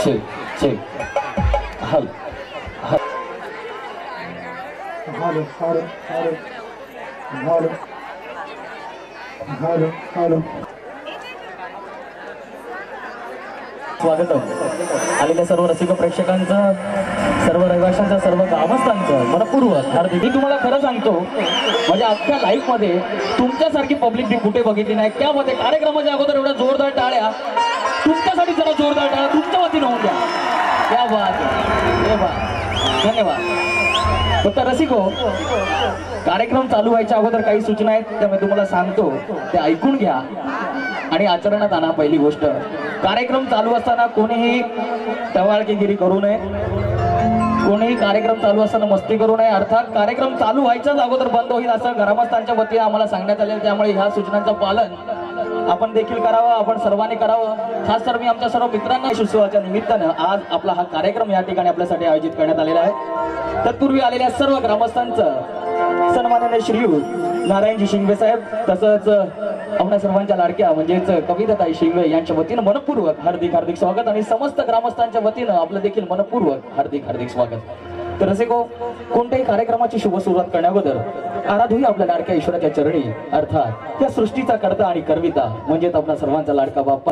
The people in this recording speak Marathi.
check, check. Hello. Hello, hello, hello, hello, hello. स्वागतम आलेल्या सर्व रसिक प्रेक्षकांचं, सर्व रहिवाशांचं, सर्व ग्रामस्थांचं मनपूर्वक हार्दिक. मी तुम्हाला खरं सांगतो, माझ्या अख्ख्या लाईफ मध्ये तुमच्यासारखी पब्लिक मी कुठे बघितली नाही. त्यामध्ये कार्यक्रमाच्या अगोदर एवढा जोरदार टाळ्या तुमच्यासाठी, जरा जोरदार टाळ्या तुमच्या वतीनं होऊन द्या. क्या बात आहे, धन्यवाद. फक्त रसिको, कार्यक्रम चालू व्हायच्या अगोदर काही सूचना आहेत, त्यामुळे तुम्हाला सांगतो ते ऐकून घ्या आणि आचरणात आणा. पहिली गोष्ट, कार्यक्रम चालू असताना कोणीही टवाळकीगिरी करू नये, कोणीही कार्यक्रम चालू असताना मस्ती करू नये. अर्थात कार्यक्रम चालू व्हायच्याच अगोदर बंद होईल असं ग्रामस्थांच्या वतीने आम्हाला सांगण्यात आले. त्यामुळे ह्या सूचनांचं पालन आपण देखील करावं, आपण सर्वांनी करावं. खास तर मी आमच्या सर्व मित्रांना उत्सवाच्या निमित्तानं आज आपला हा कार्यक्रम या ठिकाणी आपल्यासाठी आयोजित करण्यात आलेला आहे. तत्पूर्वी आलेल्या सर्व ग्रामस्थांचं सन्माननीय श्रीयुत नारायणजी शिंगवे साहेब, तसंच आपल्या सर्वांच्या लाडक्या म्हणजेच कविताताई शिंगवे यांच्या वतीनं मनपूर्वक हार्दिक हार्दिक स्वागत आणि समस्त ग्रामस्थांच्या वतीनं आपलं देखील मनपूर्वक हार्दिक हार्दिक स्वागत. तर रसिको, कोणत्याही कार्यक्रमाची शुभ सुरुवात करण्याअगोदर आराधूया आपल्या लाडक्या ईश्वराच्या चरणी, अर्थात त्या सृष्टीचा कर्ता आणि करविता म्हणजेच आपला सर्वांचा लाडका बाप्पा